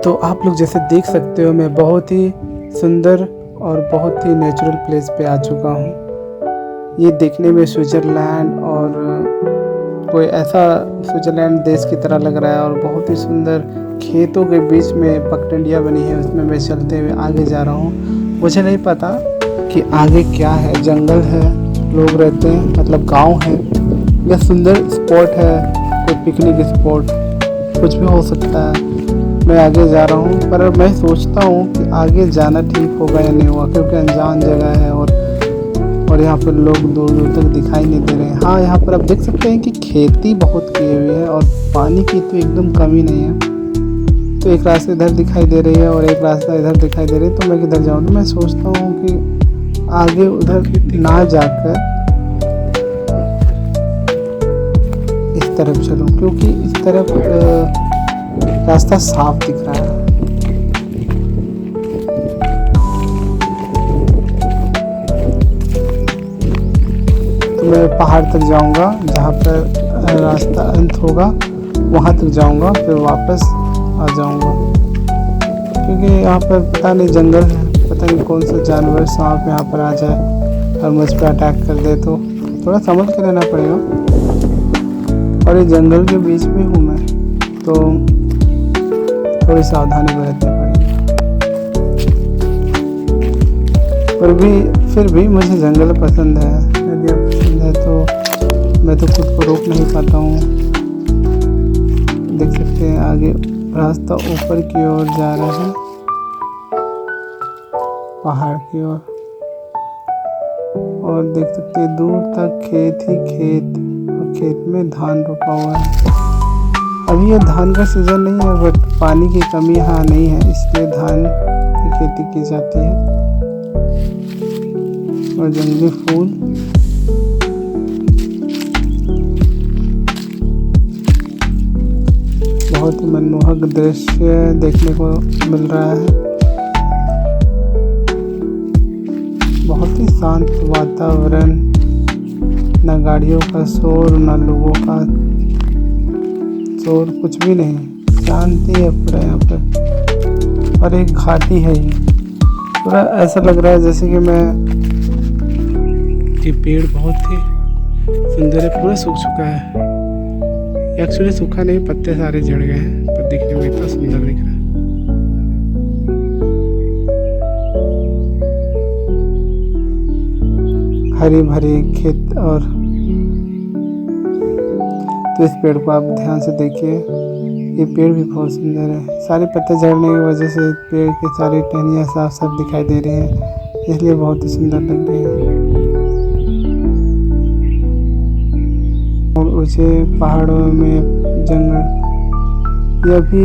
तो आप लोग जैसे देख सकते हो, मैं बहुत ही सुंदर और बहुत ही नेचुरल प्लेस पे आ चुका हूँ। ये देखने में स्विट्ज़रलैंड और कोई ऐसा स्विट्ज़रलैंड देश की तरह लग रहा है और बहुत ही सुंदर खेतों के बीच में पगडंडियाँ बनी है, उसमें मैं चलते हुए आगे जा रहा हूँ। मुझे नहीं पता कि आगे क्या है, जंगल है, लोग रहते हैं, मतलब गाँव है या सुंदर स्पॉट है, कोई पिकनिक स्पॉट, कुछ भी हो सकता है। मैं आगे जा रहा हूँ, पर मैं सोचता हूँ कि आगे जाना ठीक होगा या नहीं होगा, क्योंकि अनजान जगह है और यहाँ पर लोग दूर दूर तक दिखाई नहीं दे रहे हैं। हाँ, यहाँ पर आप देख सकते हैं कि खेती बहुत की हुई है और पानी की तो एकदम कमी नहीं है। तो एक रास्ता इधर दिखाई दे रही है और एक रास्ता इधर दिखाई दे रही है, तो मैं किधर जाऊँ? तो मैं सोचता हूँ कि आगे उधर ना जाकर इस तरफ चलूँ, क्योंकि इस तरफ रास्ता साफ दिख रहा है। तो मैं पहाड़ तक जाऊंगा, जहाँ पर रास्ता अंत होगा वहाँ तक जाऊंगा, फिर वापस आ जाऊंगा। क्योंकि यहाँ पर पता नहीं जंगल है, पता नहीं कौन सा जानवर सांप यहाँ पर आ जाए और मुझ पर अटैक कर दे, तो थोड़ा संभल के रहना पड़ेगा। और ये जंगल के बीच में हूँ मैं, तो थोड़ी सावधानी बरतनी पड़ेगी। फिर भी मुझे जंगल पसंद है, नदियाँ पसंद है, तो मैं तो खुद को रोक नहीं पाता हूँ। देख सकते हैं आगे रास्ता ऊपर की ओर जा रहा है, पहाड़ की ओर, और देख सकते हैं दूर तक खेत ही खेत, और खेत में धान रोपा हुआ है। अभी ये धान का सीज़न नहीं है, बट पानी की कमी यहाँ नहीं है, इसलिए धान की खेती की जाती है। और जंगली फूल, बहुत ही मनमोहक दृश्य देखने को मिल रहा है। बहुत ही शांत वातावरण, न गाड़ियों का शोर, न लोगों का शोर, कुछ भी नहीं, शांति है पूरा यहाँ पर। और एक घाटी है, ये पूरा ऐसा लग रहा है जैसे कि ये पेड़ बहुत ही सुंदर है, पूरा सूख चुका है। एक्चुअली सूखा नहीं, पत्ते सारे झड़ गए हैं, पर दिखने में इतना सुंदर दिख रहा है। हरी भरी खेत, और तो इस पेड़ को आप ध्यान से देखिए, ये पेड़ भी बहुत सुंदर है। सारे पत्ते झड़ने की वजह से पेड़ की सारी टहनियाँ साफ साफ दिखाई दे रही हैं, इसलिए बहुत ही सुंदर लग रही है। और ऊंचे पहाड़ों में जंगल, ये अभी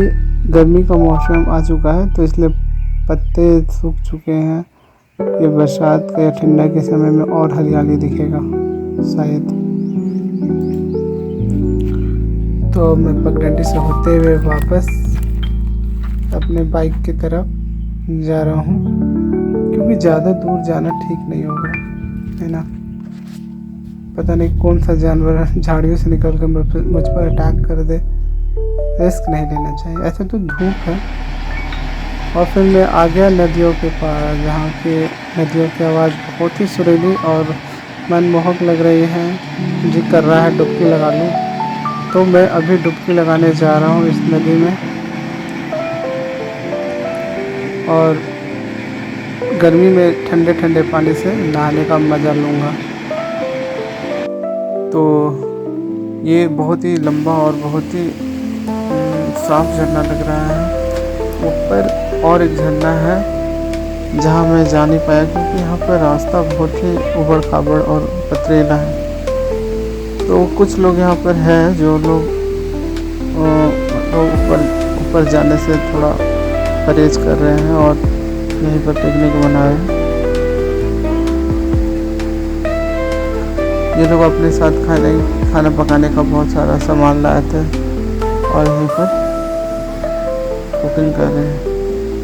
गर्मी का मौसम आ चुका है, तो इसलिए पत्ते सूख चुके हैं। ये बरसात के या ठंडा के समय में और हरियाली दिखेगा शायद। तो मैं पगडंडी से होते हुए वापस अपने बाइक की तरफ जा रहा हूँ, क्योंकि ज़्यादा दूर जाना ठीक नहीं होगा, है ना। पता नहीं कौन सा जानवर झाड़ियों से निकल कर मुझ पर अटैक कर दे, रिस्क नहीं लेना चाहिए। ऐसे तो धूप है। और फिर मैं आ गया नदियों के पार, जहाँ के नदियों की आवाज़ बहुत ही सुरीली और मनमोहक लग रही है। जी कर रहा है डुबकी लगा लूँ, तो मैं अभी डुबकी लगाने जा रहा हूँ इस नदी में। और गर्मी में ठंडे ठंडे पानी से नहाने का मज़ा लूँगा। तो ये बहुत ही लंबा और बहुत ही साफ झरना लग रहा है। ऊपर और एक झरना है जहाँ मैं जा नहीं पाया, क्योंकि यहाँ पर रास्ता बहुत ही उबड़ खाबड़ और पथरीला है। तो कुछ लोग यहाँ पर हैं जो लोग ऊपर जाने से थोड़ा परहेज कर रहे हैं और यहीं पर पिकनिक मना रहे हैं। ये लोग अपने साथ खाना पकाने का बहुत सारा सामान लाए थे और यहीं पर कुकिंग कर रहे हैं।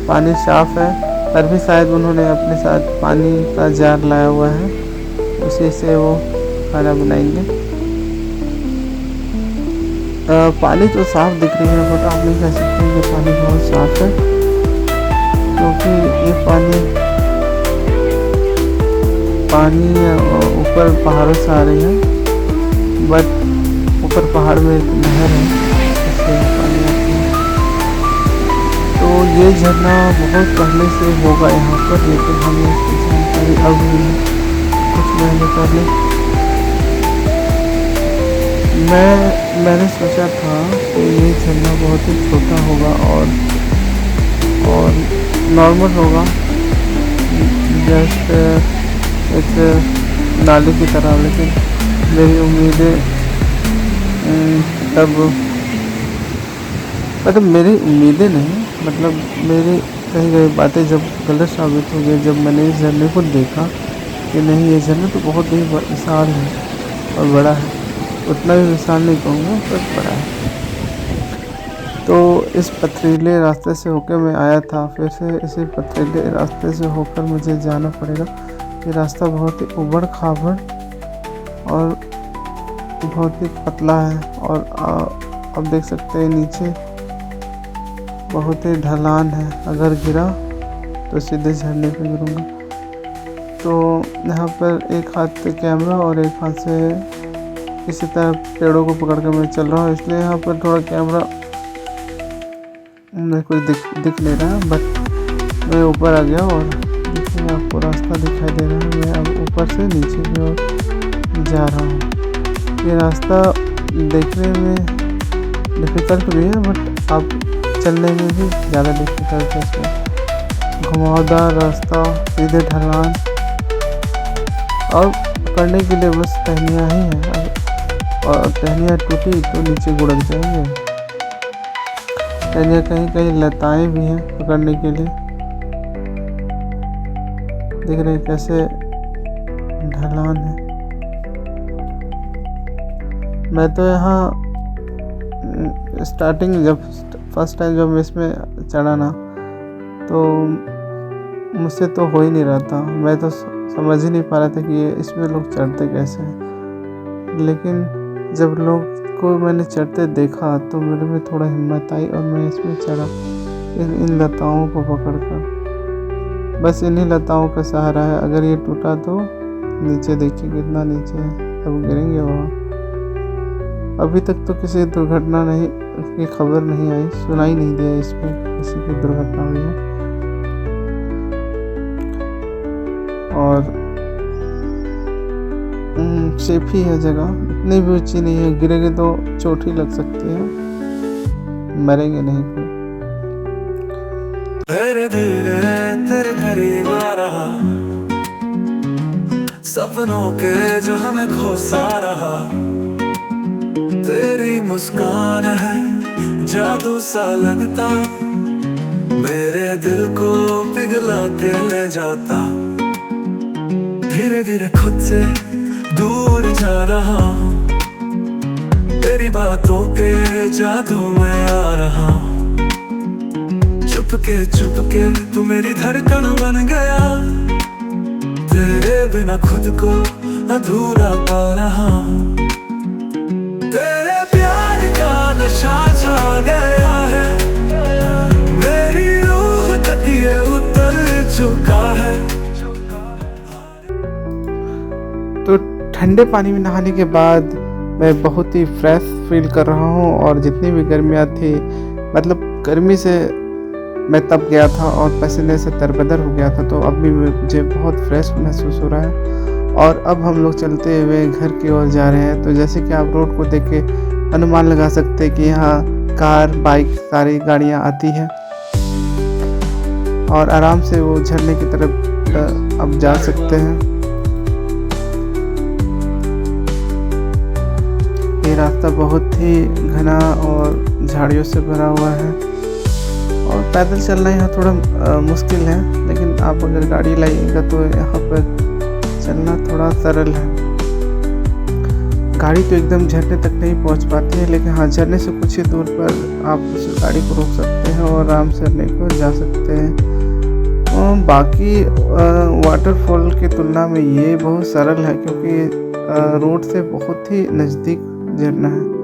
पानी साफ है, पर भी शायद उन्होंने अपने साथ पानी का जार लाया हुआ है, उसी से वो खाना बनाएंगे। पानी तो साफ दिख रही है, बट आप नहीं कह सकते कि पानी बहुत साफ है, क्योंकि ये पानी ऊपर पहाड़ों से आ रही है, बट ऊपर पहाड़ में एक नहर है, इससे पानी आती है। तो ये झरना बहुत पहले से होगा यहाँ पर, लेकिन हमें इसकी जानकारी अब हुई है कुछ महीने पहले। मैंने सोचा था कि ये झरना बहुत ही छोटा होगा और नॉर्मल होगा, जस्ट एक नाली की तरह, लेकिन मेरी उम्मीदें मतलब मेरी उम्मीदें नहीं, मतलब मेरी कही गई बातें जब गलत साबित हो गई, जब मैंने इस झरने को देखा कि नहीं, ये झरना तो बहुत ही विशाल है और बड़ा है। उतना भी विशाल नहीं कहूँगा, पर बड़ा है। तो इस पथरीले रास्ते से होकर मैं आया था, फिर से इसी पथरीले रास्ते से होकर मुझे जाना पड़ेगा। ये रास्ता बहुत ही उबड़ खाबड़ और बहुत ही पतला है, और अब देख सकते हैं नीचे बहुत ही ढलान है, अगर गिरा तो सीधे झरने पे गिरूँगा। तो यहाँ पर एक हाथ से कैमरा और एक हाथ से किसी तरह पेड़ों को पकड़ कर मैं चल रहा हूँ, इसलिए यहाँ पर थोड़ा कैमरा मेरे को दिख नहीं रहा, बट मैं ऊपर आ गया और देखिए आपको रास्ता दिखाई दे रहा है। मैं अब ऊपर से नीचे की ओर जा रहा हूँ। ये रास्ता देखने में डिफ़िकल्ट भी है, बट आप चलने में भी ज़्यादा डिफ़िकल्ट है। इसमें घुमावदार रास्ता, सीधे ढलान, और पकड़ने के लिए बस टहनियाँ ही हैं, और टहनियाँ टूटी तो नीचे गुड़क जाएंगे। टहनियाँ कहीं कहीं लताएं भी हैं पकड़ने के लिए। देख रहे हैं कैसे ढलान है। मैं तो यहाँ स्टार्टिंग जब फर्स्ट टाइम जब मैं इसमें चढ़ा ना, तो मुझसे तो हो ही नहीं रहा था। मैं तो समझ ही नहीं पा रहा था कि ये इसमें लोग चढ़ते कैसे हैं। लेकिन जब लोग को मैंने चढ़ते देखा तो मेरे में थोड़ा हिम्मत आई और मैं इसमें चढ़ा, इन लताओं को पकड़कर। बस इन्हीं लताओं का सहारा है। अगर ये टूटा तो नीचे देखिए कितना नीचे है, अब गिरेंगे वहाँ। अभी तक तो किसी दुर्घटना नहीं की खबर नहीं आई, सुनाई नहीं दिया इसमें किसी की दुर्घटना हुई है। और सेफ ही है जगह, इतनी भी ऊंची नहीं है, गिरेंगे तो चोट ही लग सकती है, मरेंगे नहीं कोई। तेरे करीब आ रहा, सपनों के जो हमें खोसा रहा, तेरी मुस्कान है जादू सा लगता, मेरे दिल को पिघला के ले जाता। धीरे धीरे खुद से दूर जा रहा हूँ, तेरी बातों के जादू में आ रहा हूँ। चुपके तू मेरी धड़कन बन गया, तेरे बिना खुद को अधूरा पा रहा हूँ। तेरे प्यार का नशा छा गया है, मेरी रूह तक ये उतर चुका है। तो ठंडे पानी में नहाने के बाद मैं बहुत ही फ्रेश फील कर रहा हूँ, और जितनी भी गर्मियाँ थी, मतलब गर्मी से मैं तप गया था और पसीने से तरबदर हो गया था, तो अब भी मुझे बहुत फ्रेश महसूस हो रहा है। और अब हम लोग चलते हुए घर की ओर जा रहे हैं। तो जैसे कि आप रोड को देख के अनुमान लगा सकते हैं कि यहाँ कार, बाइक, सारी गाड़ियाँ आती हैं, और आराम से वो झरने की तरफ अब जा सकते हैं। ये रास्ता बहुत ही घना और झाड़ियों से भरा हुआ है, और पैदल चलना यहाँ थोड़ा मुश्किल है, लेकिन आप अगर गाड़ी लाइएगा तो यहाँ पर चलना थोड़ा सरल है। गाड़ी तो एकदम झरने तक नहीं पहुँच पाती है, लेकिन हाँ, झरने से कुछ ही दूर पर आप उस गाड़ी को रोक सकते हैं और आराम से झरने को जा सकते हैं। और बाकी वाटरफॉल की तुलना में ये बहुत सरल है, क्योंकि रोड से बहुत ही नज़दीक झरना है।